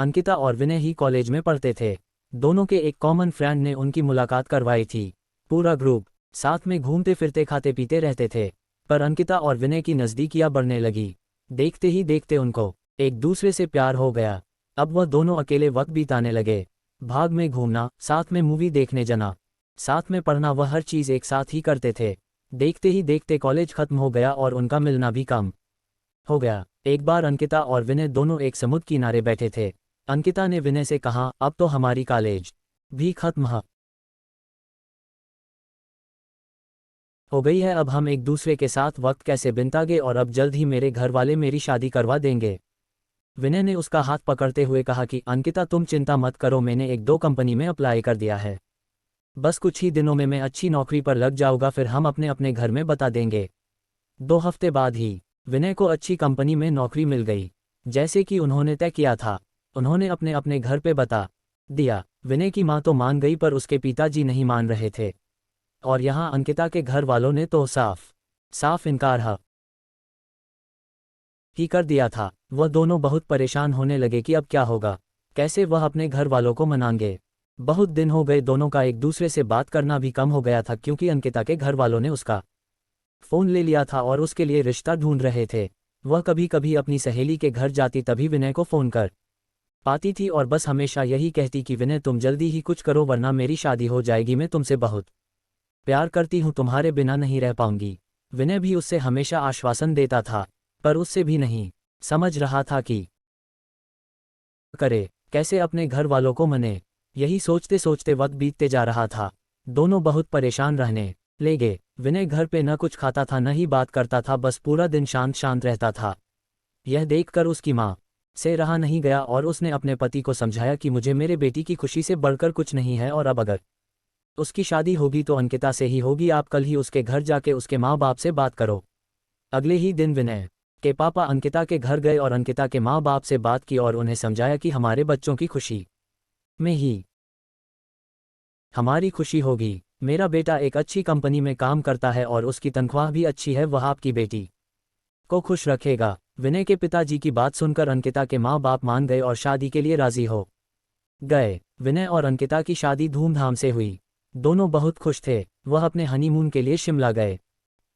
अंकिता और विनय ही कॉलेज में पढ़ते थे। दोनों के एक कॉमन फ्रेंड ने उनकी मुलाकात करवाई थी। पूरा ग्रुप साथ में घूमते फिरते खाते पीते रहते थे। पर अंकिता और विनय की नज़दीकियां बढ़ने लगी। देखते ही देखते उनको एक दूसरे से प्यार हो गया। अब वह दोनों अकेले वक्त बिताने लगे। भाग में घूमना, साथ में मूवी देखने जाना, साथ में पढ़ना, वह हर चीज़ एक साथ ही करते थे। देखते ही देखते कॉलेज खत्म हो गया और उनका मिलना भी कम हो गया। एक बार अंकिता और विनय दोनों एक समुद्र किनारे बैठे थे। अंकिता ने विनय से कहा, अब तो हमारी कॉलेज भी खत्म हो गई है, अब हम एक दूसरे के साथ वक्त कैसे बिताएंगे, और अब जल्द ही मेरे घर वाले मेरी शादी करवा देंगे। विनय ने उसका हाथ पकड़ते हुए कहा कि अंकिता तुम चिंता मत करो, मैंने एक दो कंपनी में अप्लाई कर दिया है। बस कुछ ही दिनों में मैं अच्छी नौकरी पर लग जाऊंगा, फिर हम अपने अपने घर में बता देंगे। 2 हफ्ते बाद ही विनय को अच्छी कंपनी में नौकरी मिल गई। जैसे कि उन्होंने तय किया था, उन्होंने अपने अपने घर पे बता दिया। विनय की माँ तो मान गई पर उसके पिताजी नहीं मान रहे थे। और यहाँ अंकिता के घर वालों ने तो साफ साफ इनकार ही कर दिया था। वह दोनों बहुत परेशान होने लगे कि अब क्या होगा, कैसे वह अपने घर वालों को मनाएंगे। बहुत दिन हो गए, दोनों का एक दूसरे से बात करना भी कम हो गया था, क्योंकि अंकिता के घर वालों ने उसका फ़ोन ले लिया था और उसके लिए रिश्ता ढूंढ रहे थे। वह कभी कभी अपनी सहेली के घर जाती, तभी विनय को फ़ोन कर पाती थी और बस हमेशा यही कहती कि विनय तुम जल्दी ही कुछ करो वरना मेरी शादी हो जाएगी, मैं तुमसे बहुत प्यार करती हूँ, तुम्हारे बिना नहीं रह पाऊंगी। विनय भी उससे हमेशा आश्वासन देता था, पर उससे भी नहीं समझ रहा था कि करे, कैसे अपने घर वालों को मने। यही सोचते सोचते वक्त बीतते जा रहा था। दोनों बहुत परेशान रहने लगे। विनय घर पे न कुछ खाता था न ही बात करता था, बस पूरा दिन शांत शांत रहता था। यह देखकर उसकी माँ से रहा नहीं गया और उसने अपने पति को समझाया कि मुझे मेरे बेटी की खुशी से बढ़कर कुछ नहीं है, और अब अगर उसकी शादी होगी तो अंकिता से ही होगी, आप कल ही उसके घर जाके उसके माँ बाप से बात करो। अगले ही दिन विनय के पापा अंकिता के घर गए और अंकिता के माँ बाप से बात की और उन्हें समझाया कि हमारे बच्चों की खुशी में ही हमारी खुशी होगी। मेरा बेटा एक अच्छी कंपनी में काम करता है और उसकी तनख्वाह भी अच्छी है, वह आपकी बेटी को खुश रखेगा। विनय के पिताजी की बात सुनकर अंकिता के माँ बाप मान गए और शादी के लिए राजी हो गए। विनय और अंकिता की शादी धूमधाम से हुई। दोनों बहुत खुश थे। वह अपने हनीमून के लिए शिमला गए।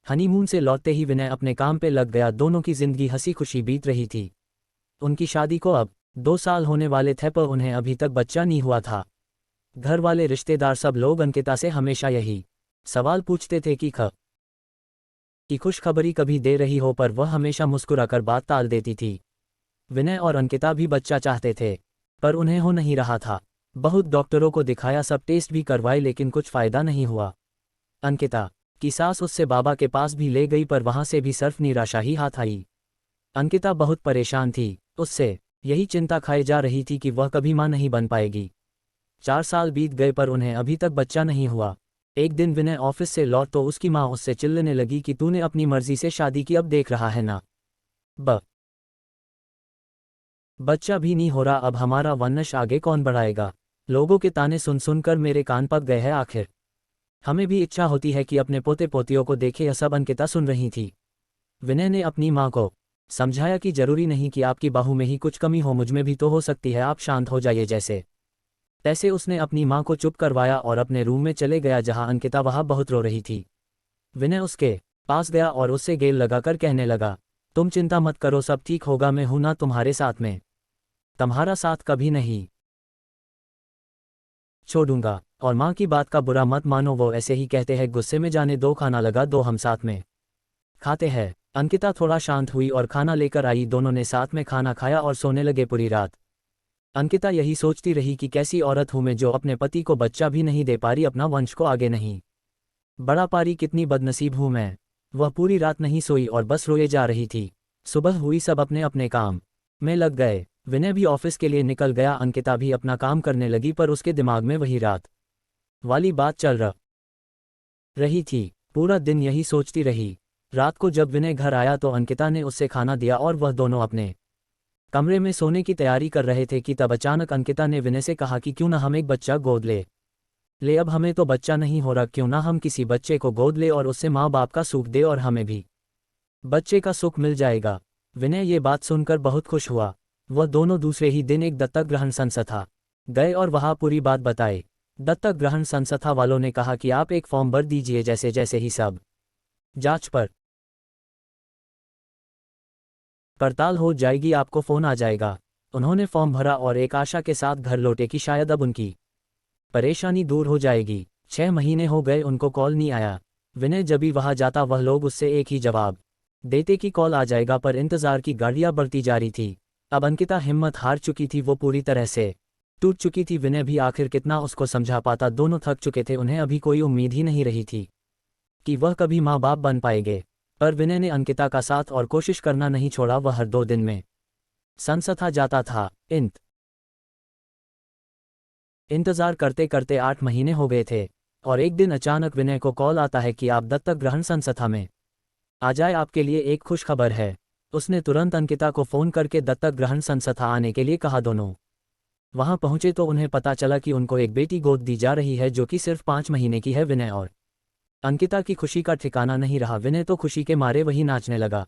हनीमून से लौटते ही विनय अपने काम पे लग गया। दोनों की जिंदगी हंसी खुशी बीत रही थी। उनकी शादी को अब 2 साल होने वाले थे, पर उन्हें अभी तक बच्चा नहीं हुआ था। घर वाले, रिश्तेदार, सब लोग अंकिता से हमेशा यही सवाल पूछते थे कि खुशखबरी कभी दे रही हो, पर वह हमेशा मुस्कुराकर बात टाल देती थी। विनय और अंकिता भी बच्चा चाहते थे, पर उन्हें हो नहीं रहा था। बहुत डॉक्टरों को दिखाया, सब टेस्ट भी करवाए, लेकिन कुछ फायदा नहीं हुआ। अंकिता की सास उससे बाबा के पास भी ले गई, पर वहां से भी सिर्फ निराशा ही हाथ आई। अंकिता बहुत परेशान थी। उससे यही चिंता खाई जा रही थी कि वह कभी मां नहीं बन पाएगी। 4 साल बीत गए पर उन्हें अभी तक बच्चा नहीं हुआ। एक दिन विनय ऑफिस से लौट तो उसकी माँ उससे चिल्लाने लगी कि तूने अपनी मर्जी से शादी की, अब देख रहा है ना, बच्चा भी नहीं हो रहा, अब हमारा वंश आगे कौन बढ़ाएगा। लोगों के ताने सुन सुनकर मेरे कान पक गए हैं। आखिर हमें भी इच्छा होती है कि अपने पोते पोतियों को देखे। यह सब अंकिता सुन रही थी। विनय ने अपनी माँ को समझाया कि जरूरी नहीं कि आपकी बाहू में ही कुछ कमी हो, मुझमें भी तो हो सकती है, आप शांत हो जाइए। जैसे तैसे उसने अपनी माँ को चुप करवाया और अपने रूम में चले गया, जहाँ अंकिता वहाँ बहुत रो रही थी। विनय उसके पास गया और उससे गेल लगाकर कहने लगा, तुम चिंता मत करो, सब ठीक होगा, मैं हूं ना तुम्हारे साथ में, तुम्हारा साथ कभी नहीं छोड़ूंगा। और माँ की बात का बुरा मत मानो, वो ऐसे ही कहते हैं, गुस्से में जाने दो, खाना लगा दो, हम साथ में खाते हैं। अंकिता थोड़ा शांत हुई और खाना लेकर आई। दोनों ने साथ में खाना खाया और सोने लगे। पूरी रात अंकिता यही सोचती रही कि कैसी औरत हूं मैं जो अपने पति को बच्चा भी नहीं दे पा रही, अपना वंश को आगे नहीं बढ़ा पा रही, कितनी बदनसीब हूं मैं। वह पूरी रात नहीं सोई और बस रोए जा रही थी। सुबह हुई, सब अपने अपने काम में लग गए। विनय भी ऑफिस के लिए निकल गया। अंकिता भी अपना काम करने लगी, पर उसके दिमाग में वही रात वाली बात चल रही थी। पूरा दिन यही सोचती रही। रात को जब विनय घर आया तो अंकिता ने उससे खाना दिया और वह दोनों अपने कमरे में सोने की तैयारी कर रहे थे कि तब अचानक अंकिता ने विनय से कहा कि क्यों ना हम एक बच्चा गोद ले अब हमें तो बच्चा नहीं हो रहा, क्यों ना हम किसी बच्चे को गोद ले और उससे माँ बाप का सुख दे, और हमें भी बच्चे का सुख मिल जाएगा। विनय ये बात सुनकर बहुत खुश हुआ। वह दोनों दूसरे ही दिन एक दत्तक ग्रहण संस्था गए और वहां पूरी बात बताई। दत्तक ग्रहण संस्था वालों ने कहा कि आप एक फॉर्म भर दीजिए, जैसे जैसे ही सब जांच पर पड़ताल हो जाएगी आपको फ़ोन आ जाएगा। उन्होंने फॉर्म भरा और एक आशा के साथ घर लौटे कि शायद अब उनकी परेशानी दूर हो जाएगी। 6 महीने हो गए, उनको कॉल नहीं आया। विनय जब भी वहां जाता वह लोग उससे एक ही जवाब देते कि कॉल आ जाएगा, पर इंतजार की गाड़ियां बढ़ती जा रही थी। अब अंकिता हिम्मत हार चुकी थी, वो पूरी तरह से टूट चुकी थी। विनय भी आखिर कितना उसको समझा पाता, दोनों थक चुके थे। उन्हें अभी कोई उम्मीद ही नहीं रही थी कि वह कभी माँ बाप बन पाएंगे। पर विनय ने अंकिता का साथ और कोशिश करना नहीं छोड़ा। वह हर 2 दिन में संस्था जाता था। इंतजार करते करते 8 महीने हो गए थे और एक दिन अचानक विनय को कॉल आता है कि आप दत्तक ग्रहण संस्था में आ जाए, आपके लिए एक खुश खबर है। उसने तुरंत अंकिता को फ़ोन करके दत्तक ग्रहण संस्था आने के लिए कहा। दोनों वहां पहुंचे तो उन्हें पता चला कि उनको एक बेटी गोद दी जा रही है, जो कि सिर्फ 5 महीने की है। विनय और अंकिता की खुशी का ठिकाना नहीं रहा। विनय तो खुशी के मारे वही नाचने लगा।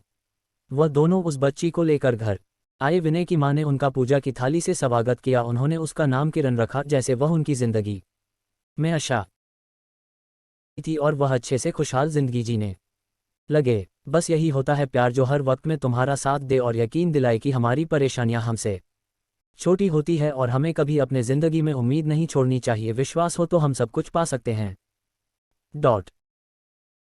वह दोनों उस बच्ची को लेकर घर आए। विनय की मां ने उनका पूजा की थाली से स्वागत किया। उन्होंने उसका नाम किरण रखा, जैसे वह उनकी जिंदगी में आशा थी और वह अच्छे से खुशहाल जिंदगी जीने लगे। बस यही होता है प्यार, जो हर वक्त में तुम्हारा साथ दे और यकीन दिलाए कि हमारी परेशानियां हमसे छोटी होती है और हमें कभी अपने जिंदगी में उम्मीद नहीं छोड़नी चाहिए। विश्वास हो तो हम सब कुछ पा सकते हैं।